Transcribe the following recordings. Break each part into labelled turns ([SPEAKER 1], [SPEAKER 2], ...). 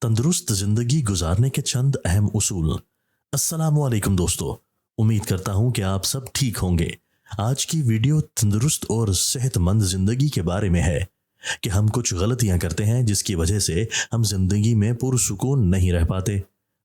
[SPEAKER 1] तंदुरुस्त जिंदगी गुजारने के चंद अहम उसूल। अस्सलामुअलैकुम दोस्तों, उम्मीद करता हूं कि आप सब ठीक होंगे। आज की वीडियो तंदुरुस्त और सेहतमंद जिंदगी के बारे में है कि हम कुछ गलतियां करते हैं जिसकी वजह से हम जिंदगी में पुरसुकून नहीं रह पाते।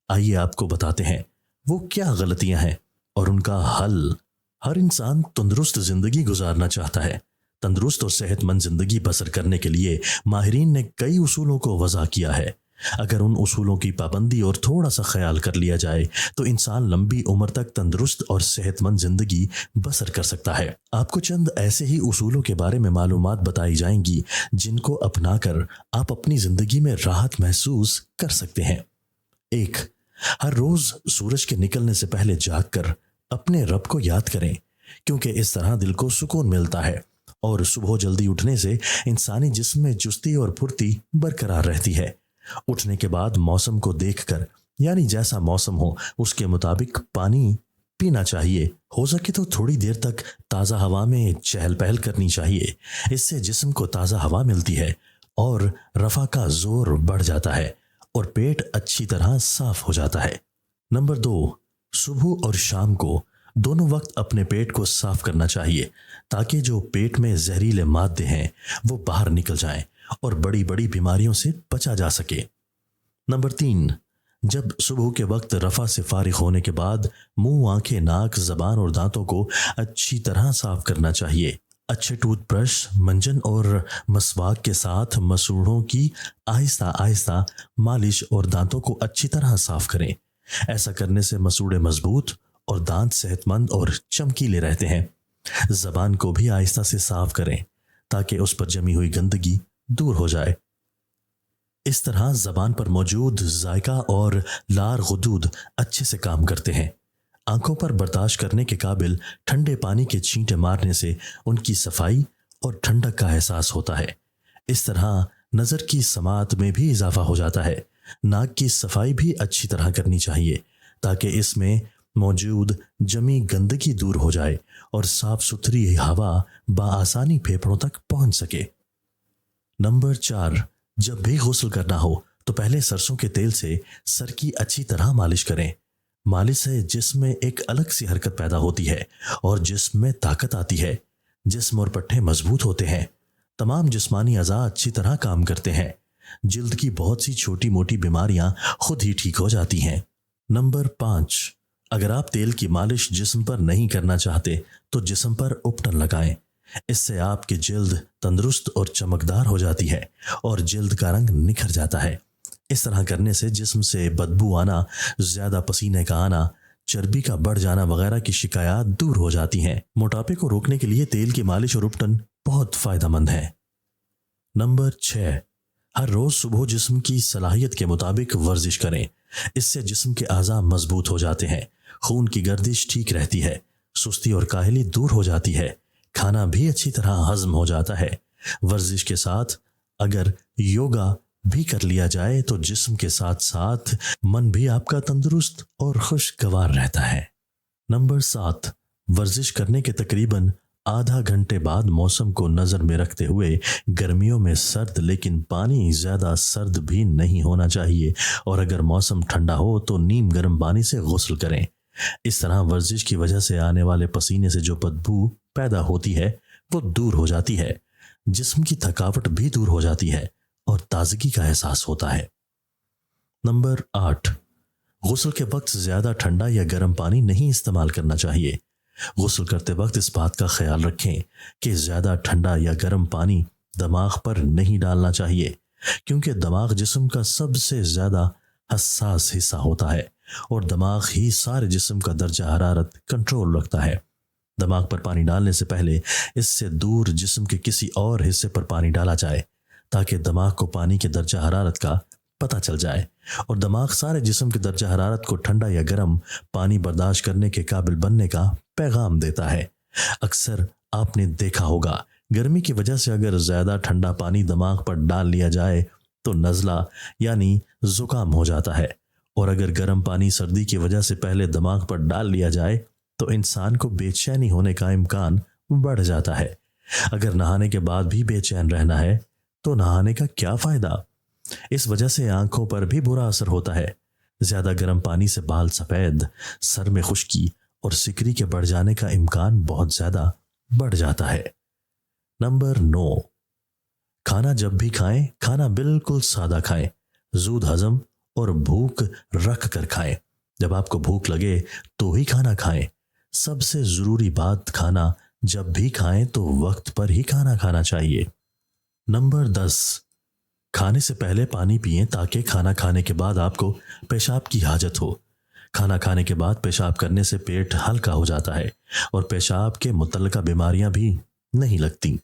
[SPEAKER 1] आइए आपको बताते हैं वो क्या गलतियां हैं और उनका हल। हर इंसान तंदुरुस्त जिंदगी गुजारना चाहता है। तंदुरुस्त और सेहतमंद जिंदगी बसर करने के लिए माहिरीन ने कई उसूलों को वज़ा किया है। अगर उन उसूलों की पाबंदी और थोड़ा सा ख्याल कर लिया जाए तो इंसान लंबी उम्र तक तंदुरुस्त और सेहतमंद जिंदगी बसर कर सकता है। आपको चंद ऐसे ही उसूलों के बारे में मालूमात बताई जाएंगी जिनको अपनाकर आप अपनी जिंदगी में राहत महसूस कर सकते हैं। 1. हर रोज सूरज के निकलने से पहले जागकर अपने रब को याद करें, क्योंकि इस तरह दिल को सुकून मिलता है और सुबह जल्दी उठने से इंसानी जिस्म में चुस्ती और फुर्ती बरकरार रहती है। उठने के बाद मौसम को देखकर, यानी जैसा मौसम हो उसके मुताबिक पानी पीना चाहिए। हो सके तो थोड़ी देर तक ताज़ा हवा में चहल पहल करनी चाहिए। इससे जिस्म को ताज़ा हवा मिलती है और रफ़ा का जोर बढ़ जाता है और पेट अच्छी तरह साफ हो जाता है। नंबर 2, सुबह और शाम को दोनों वक्त अपने पेट को साफ करना चाहिए ताकि जो पेट में जहरीले मादे हैं वो बाहर निकल जाएं और बड़ी बड़ी बीमारियों से बचा जा सके। नंबर 3, जब सुबह के वक्त रफ़ा से फारिग होने के बाद मुंह, आंखें, नाक, ज़बान और दांतों को अच्छी तरह साफ करना चाहिए। अच्छे टूथब्रश, मंजन और मसवाक के साथ मसूड़ों की आहिस्ता आहिस्ता मालिश और दांतों को अच्छी तरह साफ करें। ऐसा करने से मसूड़े मजबूत और दांत सेहतमंद और चमकीले रहते हैं। ज़बान को भी आहिस्ता से साफ करें ताकि उस पर जमी हुई गंदगी दूर हो जाए। इस तरह ज़बान पर मौजूद जायका और लार गुदूद अच्छे से काम करते हैं। आंखों पर बर्दाश्त करने के काबिल ठंडे पानी के छींटे मारने से उनकी सफाई और ठंडक का एहसास होता है। इस तरह नज़र की समात में भी इजाफा हो जाता है। नाक की सफाई भी अच्छी तरह करनी चाहिए ताकि इसमें मौजूद जमी गंदगी दूर हो जाए और साफ सुथरी हवा बआसानी फेफड़ों तक पहुंच सके। नंबर 4, जब भी गुस्ल करना हो तो पहले सरसों के तेल से सर की अच्छी तरह मालिश करें। मालिश से जिस्म में एक अलग सी हरकत पैदा होती है और जिस्म में ताकत आती है। जिस्म और पट्टे मजबूत होते हैं। तमाम जिस्मानी अज़ा अच्छी तरह काम करते हैं। जिल्द की बहुत सी छोटी मोटी बीमारियां खुद ही ठीक हो जाती हैं। नंबर 5, अगर आप तेल की मालिश जिस्म पर नहीं करना चाहते तो जिस्म पर उपटन लगाएं। इससे आपकी जिल्द तंदुरुस्त और चमकदार हो जाती है और जिल्द का रंग निखर जाता है। इस तरह करने से जिस्म से बदबू आना, ज्यादा पसीने का आना, चर्बी का बढ़ जाना वगैरह की शिकायत दूर हो जाती हैं। मोटापे को रोकने के लिए तेल की मालिश और उपटन बहुत फायदेमंद है। नंबर 6, हर रोज सुबह जिस्म की सलाहियत के मुताबिक वर्जिश करें। इससे जिस्म के आज़ा मजबूत हो जाते हैं, खून की गर्दिश ठीक रहती है, सुस्ती और काहली दूर हो जाती है, खाना भी अच्छी तरह हजम हो जाता है। वर्जिश के साथ अगर योगा भी कर लिया जाए तो जिस्म के साथ साथ मन भी आपका तंदुरुस्त और खुशगवार रहता है। नंबर 7, वर्जिश करने के तकरीबन आधा घंटे बाद मौसम को नज़र में रखते हुए गर्मियों में सर्द लेकिन पानी ज़्यादा सर्द भी नहीं होना चाहिए और अगर मौसम ठंडा हो तो नीम गर्म पानी से गुस्ल करें। इस तरह वर्जिश की वजह से आने वाले पसीने से जो बदबू पैदा होती है वो दूर हो जाती है। जिस्म की थकावट भी दूर हो जाती है और ताजगी का एहसास होता है। नंबर 8, गुस्ल के वक्त ज़्यादा ठंडा या गर्म पानी नहीं इस्तेमाल करना चाहिए। गुस्ल करते वक्त इस बात का ख्याल रखें कि ज़्यादा ठंडा या गर्म पानी दिमाग पर नहीं डालना चाहिए, क्योंकि दिमाग जिस्म का सबसे ज़्यादा हसास हिस्सा होता है और दिमाग ही सारे जिस्म का दर्जा हरारत कंट्रोल रखता है। दिमाग पर पानी डालने से पहले इससे दूर जिस्म के किसी और हिस्से पर पानी डाला जाए ताकि दिमाग को पानी के दर्जा हरारत का पता चल जाए और दिमाग सारे जिस्म के दर्जा हरारत को ठंडा या गर्म पानी बर्दाश्त करने के काबिल बनने का पैगाम देता है। अक्सर आपने देखा होगा गर्मी की वजह से अगर ज़्यादा ठंडा पानी दिमाग पर डाल लिया जाए तो नज़ला यानी ज़ुकाम हो जाता है और अगर गर्म पानी सर्दी की वजह से पहले दिमाग पर डाल लिया जाए तो इंसान को बेचैनी होने का इम्कान बढ़ जाता है। अगर नहाने के बाद भी बेचैन रहना है तो नहाने का क्या फ़ायदा। اس وجہ سے آنکھوں پر بھی برا اثر ہوتا ہے۔ زیادہ گرم پانی سے بال سفید، سر میں خشکی اور سکری کے بڑھ جانے کا امکان بہت زیادہ بڑھ جاتا ہے۔ نمبر 9، کھانا جب بھی کھائیں کھانا بالکل سادہ کھائیں، زود ہضم اور بھوک رکھ کر کھائیں۔ جب آپ کو بھوک لگے تو ہی کھانا کھائیں۔ سب سے ضروری بات، کھانا جب بھی کھائیں تو وقت پر ہی کھانا کھانا چاہیے۔ نمبر 10، کھانے سے پہلے پانی پئیں تاکہ کھانا کھانے کے بعد آپ کو پیشاب کی حاجت ہو۔ کھانا کھانے کے بعد پیشاب کرنے سے پیٹ ہلکا ہو جاتا ہے اور پیشاب کے متعلقہ بیماریاں بھی نہیں لگتی۔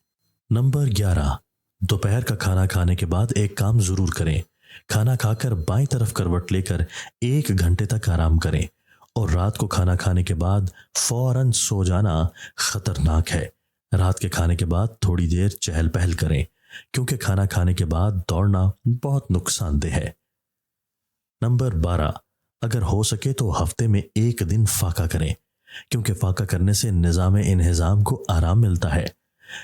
[SPEAKER 1] نمبر 11، دوپہر کا کھانا کھانے کے بعد ایک کام ضرور کریں۔ کھانا کھا کر بائیں طرف کروٹ لے کر 1 گھنٹے تک آرام کریں، اور رات کو کھانا کھانے کے بعد فوراً سو جانا خطرناک ہے۔ رات کے کھانے کے بعد تھوڑی دیر چہل پہل کریں، کیونکہ کھانا کھانے کے بعد دوڑنا بہت نقصان دہ ہے۔ نمبر 12، اگر ہو سکے تو ہفتے میں 1 دن فاقہ کریں، کیونکہ فاقہ کرنے سے نظام انہضام کو آرام ملتا ہے۔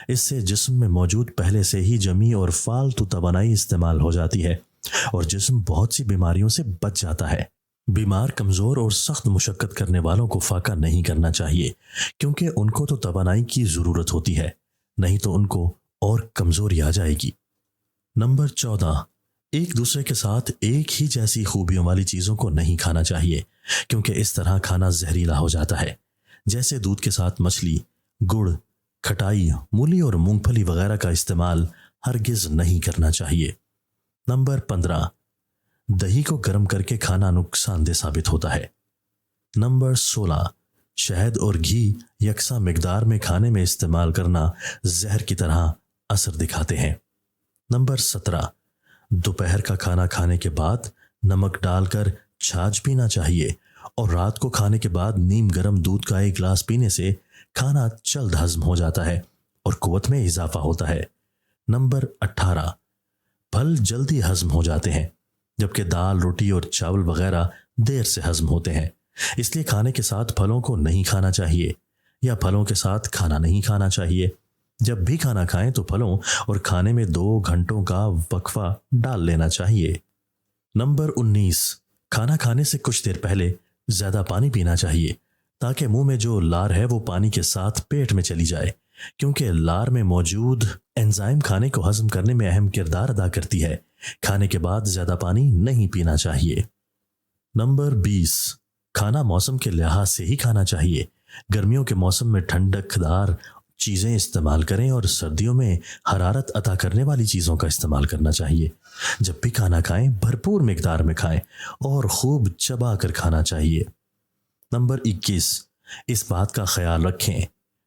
[SPEAKER 1] اس سے جسم میں موجود پہلے سے ہی جمی اور فالتو توانائی استعمال ہو جاتی ہے، اور جسم بہت سی بیماریوں سے بچ جاتا ہے۔ بیمار، کمزور اور سخت مشقت کرنے والوں کو فاقہ نہیں کرنا چاہیے، کیونکہ ان کو تو توانائی کی ضرورت ہوتی ہے، نہیں تو ان کو اور کمزوری آ جائے گی۔ نمبر 14، ایک دوسرے کے ساتھ ایک ہی جیسی خوبیوں والی چیزوں کو نہیں کھانا چاہیے، کیونکہ اس طرح کھانا زہریلا ہو جاتا ہے۔ جیسے دودھ کے ساتھ مچھلی، گڑ، کھٹائی، مولی اور مونگ پھلی وغیرہ کا استعمال ہرگز نہیں کرنا چاہیے۔ نمبر 15، دہی کو گرم کر کے کھانا نقصان دہ ثابت ہوتا ہے۔ نمبر 16، شہد اور گھی یکساں مقدار میں کھانے میں استعمال کرنا زہر کی طرح اثر دکھاتے ہیں۔ نمبر 17، دوپہر کا کھانا کھانے کے بعد نمک ڈال کر چھاچھ پینا چاہیے، اور رات کو کھانے کے بعد نیم گرم دودھ کا 1 گلاس پینے سے کھانا جلد ہضم ہو جاتا ہے اور قوت میں اضافہ ہوتا ہے۔ نمبر 18، پھل جلدی ہضم ہو جاتے ہیں، جبکہ دال، روٹی اور چاول وغیرہ دیر سے ہضم ہوتے ہیں۔ اس لیے کھانے کے ساتھ پھلوں کو نہیں کھانا چاہیے، یا پھلوں کے ساتھ کھانا نہیں کھانا چاہیے۔ جب بھی کھانا کھائیں تو پھلوں اور کھانے میں 2 گھنٹوں کا وقفہ ڈال لینا چاہیے۔ نمبر 19، کھانا کھانے سے کچھ دیر پہلے زیادہ پانی پینا چاہیے، تاکہ منہ میں جو لار ہے وہ پانی کے ساتھ پیٹ میں چلی جائے، کیونکہ لار میں موجود انزائم کھانے کو ہضم کرنے میں اہم کردار ادا کرتی ہے۔ کھانے کے بعد زیادہ پانی نہیں پینا چاہیے۔ نمبر 20، کھانا موسم کے لحاظ سے ہی کھانا چاہیے۔ گرمیوں کے موسم میں ٹھنڈک دار چیزیں استعمال کریں، اور سردیوں میں حرارت عطا کرنے والی چیزوں کا استعمال کرنا چاہیے۔ جب بھی کھانا کھائیں بھرپور مقدار میں کھائیں اور خوب چبا کر کھانا چاہیے۔ نمبر 21، اس بات کا خیال رکھیں،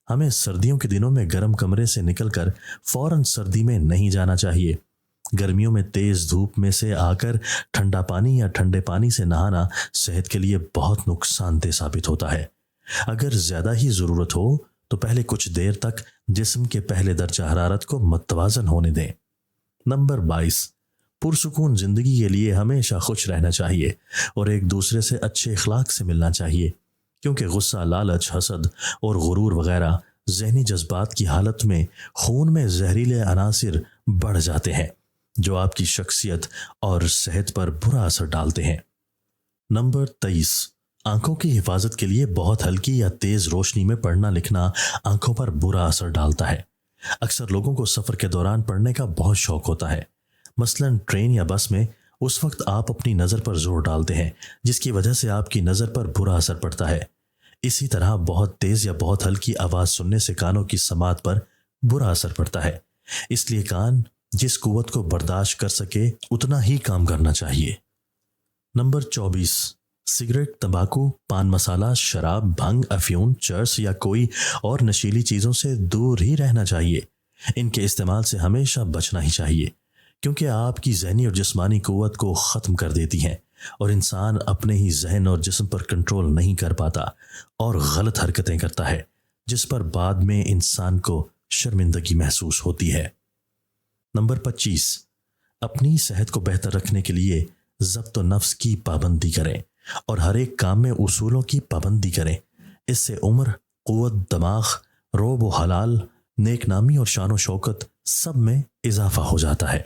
[SPEAKER 1] ہمیں سردیوں کے دنوں میں گرم کمرے سے نکل کر فوراً سردی میں نہیں جانا چاہیے۔ گرمیوں میں تیز دھوپ میں سے آ کر ٹھنڈا پانی یا ٹھنڈے پانی سے نہانا صحت کے لیے بہت نقصان دہ ثابت ہوتا ہے۔ اگر زیادہ ہی ضرورت ہو تو پہلے کچھ دیر تک جسم کے پہلے درجہ حرارت کو متوازن ہونے دیں۔ نمبر 22، پرسکون زندگی کے لیے ہمیشہ خوش رہنا چاہیے اور ایک دوسرے سے اچھے اخلاق سے ملنا چاہیے، کیونکہ غصہ، لالچ، حسد اور غرور وغیرہ ذہنی جذبات کی حالت میں خون میں زہریلے عناصر بڑھ جاتے ہیں، جو آپ کی شخصیت اور صحت پر برا اثر ڈالتے ہیں۔ نمبر 23، آنکھوں کی حفاظت کے لیے بہت ہلکی یا تیز روشنی میں پڑھنا لکھنا آنکھوں پر برا اثر ڈالتا ہے۔ اکثر لوگوں کو سفر کے دوران پڑھنے کا بہت شوق ہوتا ہے، مثلاً ٹرین یا بس میں۔ اس وقت آپ اپنی نظر پر زور ڈالتے ہیں، جس کی وجہ سے آپ کی نظر پر برا اثر پڑتا ہے۔ اسی طرح بہت تیز یا بہت ہلکی آواز سننے سے کانوں کی سماعت پر برا اثر پڑتا ہے۔ اس لیے کان جس قوت کو برداشت کر سکے اتنا ہی کام کرنا چاہیے۔ نمبر 24، سگریٹ، تمباکو، پان مسالہ، شراب، بھنگ، افیون، چرس یا کوئی اور نشیلی چیزوں سے دور ہی رہنا چاہیے۔ ان کے استعمال سے ہمیشہ بچنا ہی چاہیے، کیونکہ آپ کی ذہنی اور جسمانی قوت کو ختم کر دیتی ہیں، اور انسان اپنے ہی ذہن اور جسم پر کنٹرول نہیں کر پاتا اور غلط حرکتیں کرتا ہے، جس پر بعد میں انسان کو شرمندگی محسوس ہوتی ہے۔ نمبر 25، اپنی صحت کو بہتر رکھنے کے لیے ضبط و نفس کی پابندی کریں اور ہر ایک کام میں اصولوں کی پابندی کریں۔ اس سے عمر، قوت، دماغ، روب و حلال، نیک نامی اور شان و شوکت سب میں اضافہ ہو جاتا ہے۔